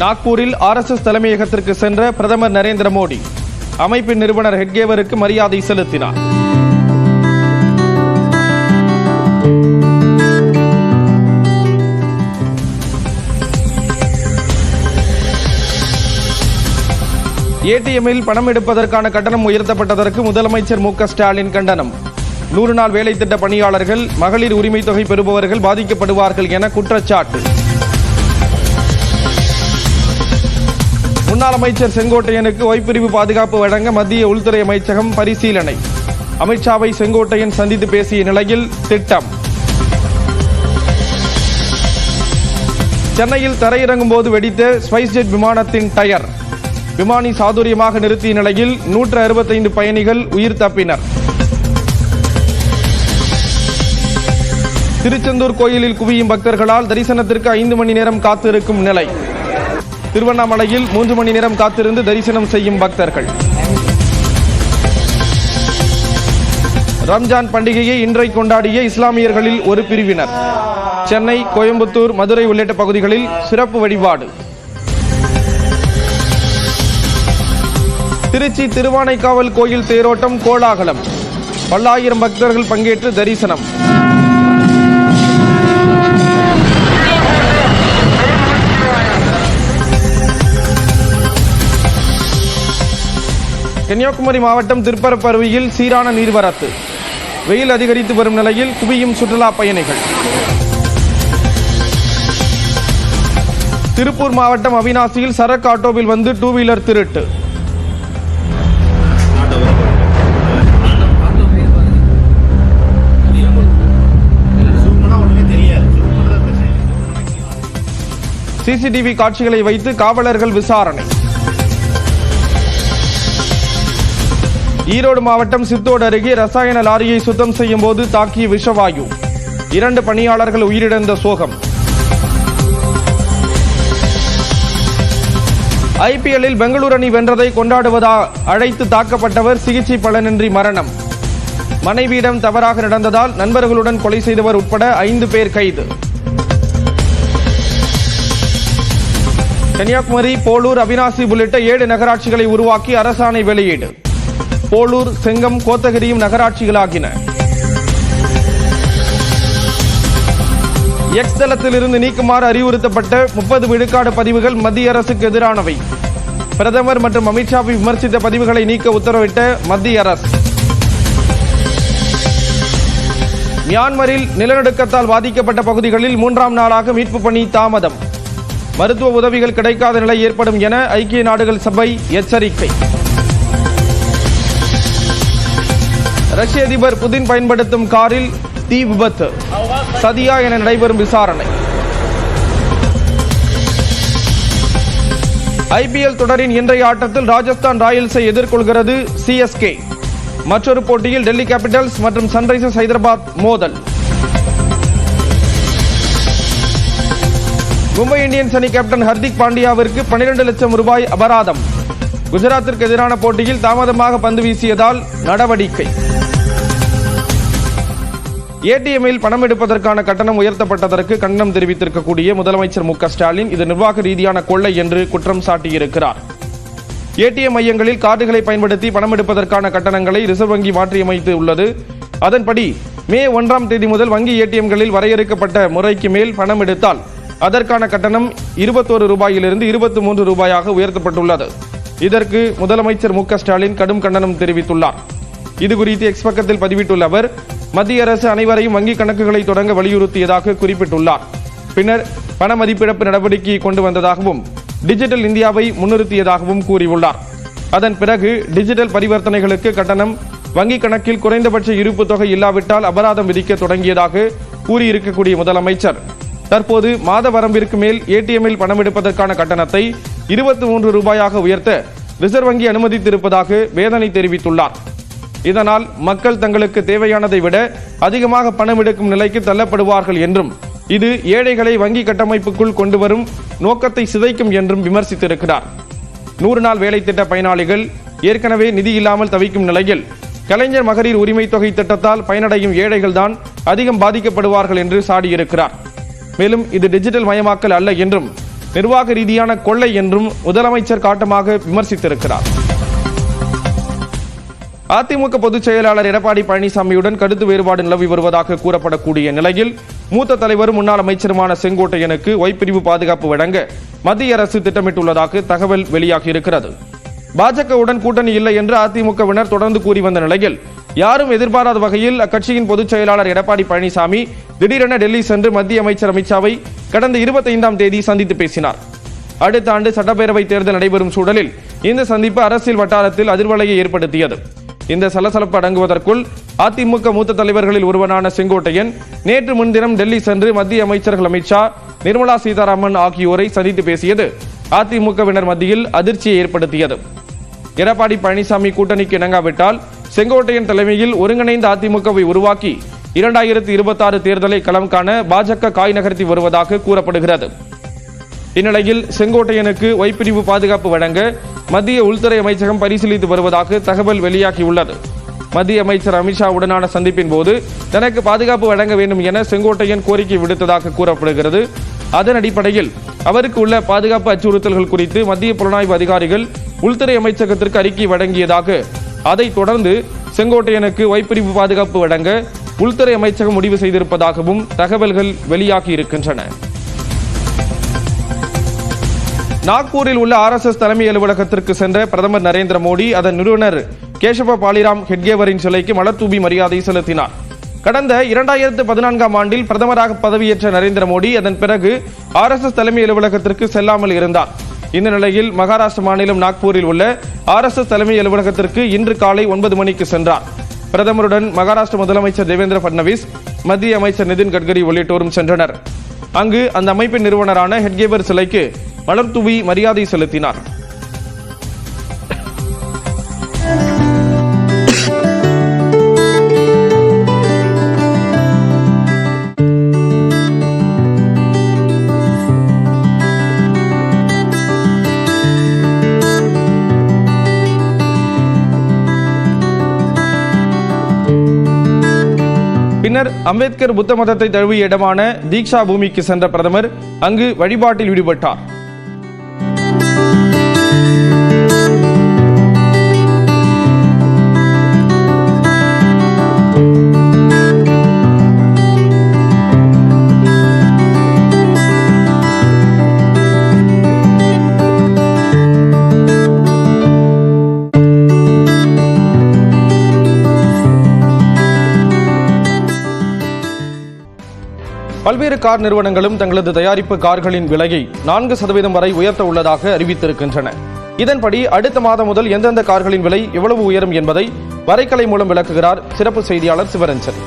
நாக்பூரில் RSS தலைமையகத்திற்கு சென்ற பிரதமர் நரேந்திர மோடி அமைப்பின் நிறுவனர் ஹெட்கேவருக்கு மரியாதை செலுத்தினார். ATM-இல் பணம் எடுப்பதற்கான கட்டணம் உயர்த்தப்பட்டதற்கு முதலமைச்சர் மு.க. ஸ்டாலின் கண்டனம். 100 நாள் வேலை திட்ட பணியாளர்கள், மகளிர் உரிமை தொகை பெறுபவர்கள் பாதிக்கப்படுவார்கள் என குற்றச்சாட்டு. முன்னாள் அமைச்சர் செங்கோட்டையனுக்கு ஓய்பிரிவு பாதுகாப்பு வழங்க மத்திய உள்துறை அமைச்சகம் பரிசீலனை. அமித்ஷாவை செங்கோட்டையன் சந்தித்து பேசிய நிலையில் திட்டம். சென்னையில் தரையிறங்கும் போது வெடித்த ஸ்பைஸ்ஜெட் விமானத்தின் டயர். விமானி சாதுரியமாக நிறுத்திய நிலையில் 165 பயணிகள் உயிர் தப்பினர். திருச்செந்தூர் கோயிலில் குவியும் பக்தர்களால் தரிசனத்திற்கு 5 மணி நேரம் காத்திருக்கும் நிலை. திருவண்ணாமலையில் 3 மணி நேரம் காத்திருந்து தரிசனம் செய்யும் பக்தர்கள். ரம்ஜான் பண்டிகையை இன்றை கொண்டாடிய இஸ்லாமியர்களில் ஒரு பிரிவினர். சென்னை, கோயம்புத்தூர், மதுரை உள்ளிட்ட பகுதிகளில் சிறப்பு வழிபாடு. திருச்சி திருவானைக்காவல் கோயில் தேரோட்டம் கோலாகலம். பல்லாயிரம் பக்தர்கள் பங்கேற்று தரிசனம். கன்னியாகுமரி மாவட்டம் திருப்பரப்பு அருவியில் சீரான நீர்வரத்து. வெயில் அதிகரித்து வரும் நிலையில் குவியும் சுற்றுலா பயணிகள். திருப்பூர் மாவட்டம் அவிநாசியில் சரக்கு ஆட்டோவில் வந்து 2 வீலர் திருட்டு. CCTV காட்சிகளை வைத்து காவலர்கள் விசாரணை. ஈரோடு மாவட்டம் சித்தோடு அருகே ரசாயன லாரியை சுத்தம் செய்யும் போது தாக்கிய விஷவாயு. 2 பணியாளர்கள் உயிரிழந்த சோகம். IPL-இல் பெங்களூரு அணி வென்றதை கொண்டாடுவதா அழைத்து தாக்கப்பட்டவர் சிகிச்சை பலனின்றி மரணம். மனைவியிடம் தவறாக நடந்ததால் நண்பர்களுடன் கொலை செய்தவர் உட்பட 5 பேர் கைது. கன்னியாகுமரி, போலூர், அவிநாசி உள்ளிட்ட 7 நகராட்சிகளை உருவாக்கி அரசாணை வெளியீடு. போலூர், செங்கம், கோத்தகிரியும் நகராட்சிகளாகின. எக்ஸ் தளத்திலிருந்து நீக்குமாறு அறிவுறுத்தப்பட்ட 30 விழுக்காடு பதிவுகள் மத்திய அரசுக்கு எதிரானவை. பிரதமர் மற்றும் அமித்ஷாவை விமர்சித்த பதிவுகளை நீக்க உத்தரவிட்ட மத்திய அரசு. மியான்மரில் நிலநடுக்கத்தால் பாதிக்கப்பட்ட பகுதிகளில் 3ஆம் நாளாக மீட்பு பணி தாமதம். மருத்துவ உதவிகள் கிடைக்காத நிலை ஏற்படும் என ஐக்கிய நாடுகள் சபை எச்சரிக்கை. ரஷ்ய அதிபர் புதின் பயன்படுத்தும் காரில் தீ விபத்து. சதியா என நடைபெறும் விசாரணை. IPL தொடரின் இன்றைய ஆட்டத்தில் ராஜஸ்தான் ராயல்ஸை எதிர்கொள்கிறது CSK. மற்றொரு போட்டியில் டெல்லி கேபிட்டல்ஸ் மற்றும் சன்ரைசர்ஸ் ஹைதராபாத் மோதல். மும்பை இந்தியன்ஸ் அணி கேப்டன் ஹர்திக் பாண்டியாவிற்கு 12 லட்சம் ரூபாய் அபராதம். குஜராத்திற்கு எதிரான போட்டியில் தாமதமாக பந்து வீசியதால் நடவடிக்கை. ATM-இல் பணம் எடுப்பதற்கான கட்டணம் உயர்த்தப்பட்டதற்கு கண்டனம் தெரிவித்திருக்கக்கூடிய முதலமைச்சர் மு.க. ஸ்டாலின் இது நிர்வாக ரீதியான கொள்ளை என்று குற்றம் சாட்டியிருக்கிறார். ATM மையங்களில் கார்டுகளை பயன்படுத்தி பணம் எடுப்பதற்கான கட்டணங்களை ரிசர்வ் வங்கி மாற்றியமைத்து உள்ளது. அதன்படி மே 1ஆம் தேதி முதல் வங்கி ATM-களில் வரையறுக்கப்பட்ட முறைக்கு மேல் பணம் எடுத்தால் அதற்கான கட்டணம் 21 ரூபாயிலிருந்து 23 ரூபாயாக உயர்த்தப்பட்டுள்ளது. இதற்கு முதலமைச்சர் மு.க. ஸ்டாலின் கடும் கண்டனம் தெரிவித்துள்ளார். இதுகுறித்து எக்ஸ் பக்கத்தில் பதிவிட்டுள்ள அவர், மத்திய அரசு அனைவரையும் வங்கிக் கணக்குகளை தொடங்க வலியுறுத்தியதாக குறிப்பிட்டுள்ளார். பின்னர் பண மதிப்பிழப்பு நடவடிக்கையை கொண்டு வந்ததாகவும் டிஜிட்டல் இந்தியாவை முன்னிறுத்தியதாகவும் கூறியுள்ளார். அதன் பிறகு டிஜிட்டல் பரிவர்த்தனைகளுக்கு கட்டணம், வங்கிக் கணக்கில் குறைந்தபட்ச இருப்பு தொகை இல்லாவிட்டால் அபராதம் விதிக்க தொடங்கியதாக கூறியிருக்கக்கூடிய முதலமைச்சர் தற்போது மாத வரம்பிற்கு மேல் ATM-இல் பணம் எடுப்பதற்கான கட்டணத்தை 23 ரூபாயாக உயர்த்த ரிசர்வ் வங்கி அனுமதித்திருப்பதாக வேதனை தெரிவித்துள்ளார். இதனால் மக்கள் தங்களுக்கு தேவையானதை விட அதிகமாக பணம் எடுக்கும் நிலைக்கு தள்ளப்படுவார்கள் என்றும் இது ஏழைகளை வங்கி கட்டமைப்புக்குள் கொண்டு வரும் நோக்கத்தை சிதைக்கும் என்றும் விமர்சித்திருக்கிறார். 100 நாள் வேலை திட்ட பயனாளிகள் ஏற்கனவே நிதி இல்லாமல் தவிக்கும் நிலையில் கலைஞர் மகளிர் உரிமை தொகை திட்டத்தால் பயனடையும் ஏழைகள் தான் அதிகம் பாதிக்கப்படுவார்கள் என்று சாடியிருக்கிறார். மேலும் இது டிஜிட்டல் மயமாக்கல் அல்ல என்றும் நிர்வாக ரீதியான கொள்ளை என்றும் முதலமைச்சர் காட்டமாக விமர்சித்திருக்கிறார். அதிமுக பொதுச் செயலாளர் எடப்பாடி பழனிசாமியுடன் கருத்து வேறுபாடு நிலவி வருவதாக கூறப்படக்கூடிய நிலையில் மூத்த தலைவரும் முன்னாள் அமைச்சருமான செங்கோட்டையனுக்கு ஒய்பிரிவு பாதுகாப்பு வழங்க மத்திய அரசு திட்டமிட்டுள்ளதாக தகவல் வெளியாகியிருக்கிறது. பாஜகவுடன் கூட்டணி இல்லை என்று அதிமுகவினர் தொடர்ந்து கூறி வந்த நிலையில் யாரும் எதிர்பாராத வகையில் அக்கட்சியின் பொதுச் செயலாளர் எடப்பாடி பழனிசாமி திடீரென டெல்லி சென்று மத்திய அமைச்சர் அமித்ஷாவை கடந்த 25ஆம் தேதி சந்தித்து பேசினார். அடுத்த ஆண்டு சட்டப்பேரவை தேர்தல் நடைபெறும் சூழலில் இந்த சந்திப்பு அரசியல் வட்டாரத்தில் அதிர்வலையை ஏற்படுத்தியது. இந்த சலசலப்பு அடங்குவதற்குள் அதிமுக மூத்த தலைவர்களில் ஒருவரான செங்கோட்டையன் நேற்று முன்தினம் டெல்லி சென்று மத்திய அமைச்சர்கள் அமித்ஷா, நிர்மலா சீதாராமன் ஆகியோரை சந்தித்து பேசியது அதிமுகவினர் மத்தியில் அதிர்ச்சியை ஏற்படுத்தியது. எடப்பாடி பழனிசாமி கூட்டணிக்கு இணங்காவிட்டால் செங்கோட்டையன் தலைமையில் ஒருங்கிணைந்த அதிமுகவை உருவாக்கி 2026 தேர்தலை களம் காண பாஜக காய் நகர்த்தி வருவதாக கூறப்படுகிறது. இந்நிலையில் செங்கோட்டையனுக்கு ஒய்பிரிவு பாதுகாப்பு வழங்க மத்திய உள்துறை அமைச்சகம் பரிசீலித்து வருவதாக தகவல் வெளியாகியுள்ளது. மத்திய அமைச்சர் அமித்ஷா உடனான சந்திப்பின் போது தனக்கு பாதுகாப்பு வழங்க வேண்டும் என செங்கோட்டையன் கோரிக்கை விடுத்ததாக கூறப்படுகிறது. அதன் அடிப்படையில் அவருக்கு உள்ள பாதுகாப்பு அச்சுறுத்தல்கள் குறித்து மத்திய புலனாய்வு அதிகாரிகள் உள்துறை அமைச்சகத்திற்கு அறிக்கை வழங்கியதாக, அதைத் தொடர்ந்து செங்கோட்டையனுக்கு ஒய்பிரிவு பாதுகாப்பு வழங்க உள்துறை அமைச்சகம் முடிவு செய்திருப்பதாகவும் தகவல்கள் வெளியாகி இருக்கின்றன. நாக்பூரில் உள்ள RSS தலைமை அலுவலகத்திற்கு சென்ற பிரதமர் நரேந்திர மோடி அதன் நிறுவனர் கேசவ பாலிராம் ஹெட்கேவரின் சிலைக்கு மலர் தூவி மரியாதை செலுத்தினார். கடந்த 2014ஆம் ஆண்டில் பிரதமராக பதவியேற்ற நரேந்திர மோடி அதன் பிறகு RSS தலைமை அலுவலகத்திற்கு செல்லாமல் இருந்தார். இந்த நிலையில் மகாராஷ்டிர மாநிலம் நாக்பூரில் உள்ள RSS தலைமை அலுவலகத்திற்கு இன்று காலை 9 மணிக்கு சென்றார். பிரதமருடன் மகாராஷ்டிர முதலமைச்சர் தேவேந்திர பட்னவிஸ், மத்திய அமைச்சர் நிதின் கட்கரி உள்ளிட்டோரும் சென்றனர். அங்கு அந்த அமைப்பின் நிறுவனரான ஹெட்கேவர் சிலைக்கு மலர் தூவி மரியாதை செலுத்தினார். பின்னர் அம்பேத்கர் புத்த மதத்தை தழுவிய இடமான தீக்ஷா பூமிக்கு சென்ற பிரதமர் அங்கு வழிபாட்டில் ஈடுபட்டார். பல்வேறு கார் நிறுவனங்களும் தங்களது தயாரிப்பு கார்களின் விலையை 4% வரை உயர்த்த உள்ளதாக அறிவித்திருக்கின்றன. இதன்படி அடுத்த மாதம் முதல் எந்தெந்த கார்களின் விலை எவ்வளவு உயரும் என்பதை வரைகலை மூலம் விளக்குகிறார் சிறப்பு செய்தியாளர் சிவரஞ்சன்.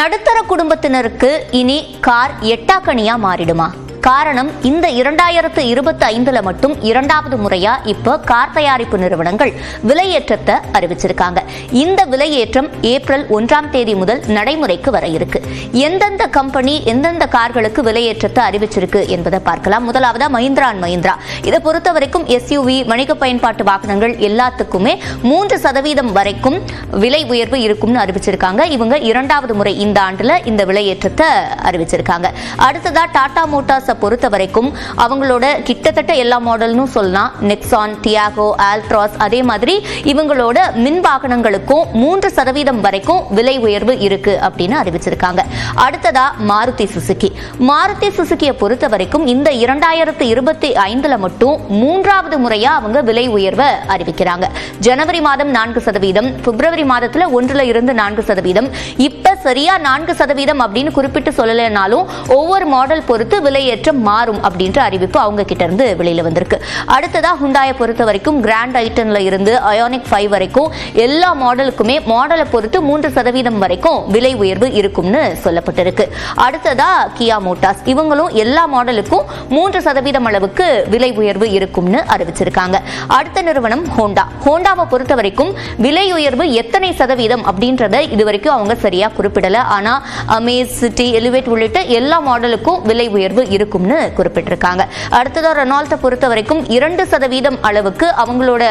நடுத்தர குடும்பத்தினருக்கு இனி கார் எட்டாக்கணியா மாறிடுமா? காரணம், இந்த 2025ல மட்டும் 2வது முறையா இப்ப கார் தயாரிப்பு நிறுவனங்கள் விலையேற்றத்தை அறிவிச்சிருக்காங்க. இந்த விலையேற்றம் ஏப்ரல் 1ஆம் தேதி முதல் நடைமுறைக்கு வர இருக்கு. எந்தெந்த கம்பெனி எந்தெந்த கார்களுக்கு விலையேற்றத்தை அறிவிச்சிருக்கு என்பதை பார்க்கலாம். முதலாவதா மஹிந்திரா அண்ட் மஹிந்திரா. இதை பொறுத்த வரைக்கும் SUV வணிக பயன்பாட்டு வாகனங்கள் எல்லாத்துக்குமே 3% வரைக்கும் விலை உயர்வு இருக்கும்னு அறிவிச்சிருக்காங்க. இவங்க 2வது முறை இந்த ஆண்டுல இந்த விலையேற்றத்தை அறிவிச்சிருக்காங்க. அடுத்ததா டாடா மோட்டார்ஸ் பொறுத்த வரைக்கும் அவங்களோட கிட்டத்தட்ட எல்லா மாடல்னும் சொல்லலாம். நெக்ஸான், டியாகோ, ஆல்ட்ராஸ், அதே மாதிரி இவங்களோட மின் வாகனங்களுக்கும் 3% வரைக்கும் விலை உயர்வு இருக்கு அப்படின்னு அறிவிச்சிருக்காங்க. அடுத்ததா மாருதி சுசுகி. மாருதி சுசுகியை பொறுத்த வரைக்கும் இந்த 2025ல மட்டும் 3வது முறையா அவங்க விலை உயர்வை அறிவிக்கிறாங்க. ஜனவரி மாதம் 4%, பிப்ரவரி மாதத்துல 1% இப்ப சரியா 4% அப்படின்னு குறிப்பிட்டு சொல்லலைனாலும் ஒவ்வொரு மாடல் பொறுத்து விலையேற்றம் மாறும் அப்படின்ற அறிவிப்பு அவங்க கிட்ட இருந்து வெளியில வந்திருக்கு. அடுத்ததா ஹுண்டாயை பொறுத்த வரைக்கும் கிராண்ட் ஐட்டன்ல இருந்து அயோனிக் 5 வரைக்கும் எல்லா மாடலுக்குமே மாடலை பொறுத்து 3% வரைக்கும் விலை உயர்வு இருக்கும்னு சொல்லப்பட்டிருக்கு. அடுத்ததா கியா மோட்டார்ஸ். இவங்களும் எல்லா மாடலுக்கும் 3% அளவுக்கு விலை உயர்வு இருக்கும்னு அறிவிச்சிருக்காங்க. அடுத்த நிறுவனம் ஹோண்டா. ஹோண்டாவை பொறுத்த வரைக்கும் விலை உயர்வு எத்தனை சதவீதம் அப்படின்றத இதுவரைக்கும் அவங்க சரியா குறிப்பிடல. ஆனா அமேஸ், சிட்டி, எலிவேட் உள்ளிட்ட எல்லா மாடலுக்கும் விலை உயர்வு இருக்கும் இருக்கும்னு குறிப்பிட்டிருக்காங்க. அடுத்ததா ரெனால்ட்டை பொறுத்த வரைக்கும் 2% அளவுக்கு அவங்களோட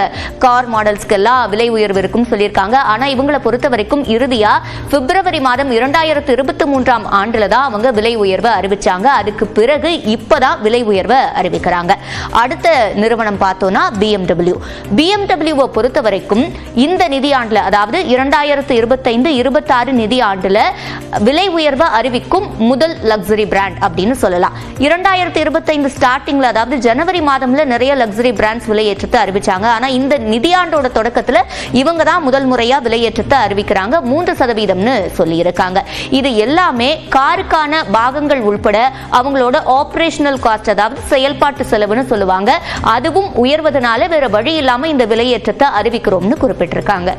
கார் மாடல்ஸ்க்கு எல்லாம் விலை உயர்வு இருக்கும் சொல்லியிருக்காங்க. ஆனா இவங்களை பொறுத்த வரைக்கும் இறுதியா பிப்ரவரி மாதம் 2023 ஆண்டுல தான் அவங்க விலை உயர்வை அறிவிச்சாங்க. அதுக்கு பிறகு இப்பதான் விலை உயர்வை அறிவிக்கிறாங்க. அடுத்த நிறுவனம் பார்த்தோம்னா BMW பொறுத்த வரைக்கும் இந்த நிதியாண்டுல, அதாவது 2025-26 நிதியாண்டுல விலை உயர்வை அறிவிக்கும் முதல் லக்ஸரி பிராண்ட் அப்படின்னு சொல்லலாம். 2025 ஸ்டார்டிங்ல, அதாவது ஜனவரி மாதம்ல நிறைய லக்ஸரி பிராண்ட்ஸ் விலையேற்றத்தை அறிவிச்சாங்க. ஆனா இந்த நிதியாண்டோட தொடக்கத்துல இவங்க தான் முதல் முறையா விலையேற்றத்தை அறிவிக்கிறாங்க. 3% சொல்லி இருக்காங்க. இது எல்லாமே காருக்கான பாகங்கள் உள்பட அவங்களோட ஆபரேஷனல் காஸ்ட், அதாவது செயல்பாட்டு செலவுன்னு சொல்லுவாங்க, அதுவும் உயர்வதனால வேற வழி இல்லாம இந்த விலையேற்றத்தை அறிவிக்கிறோம்னு குறிப்பிட்டிருக்காங்க.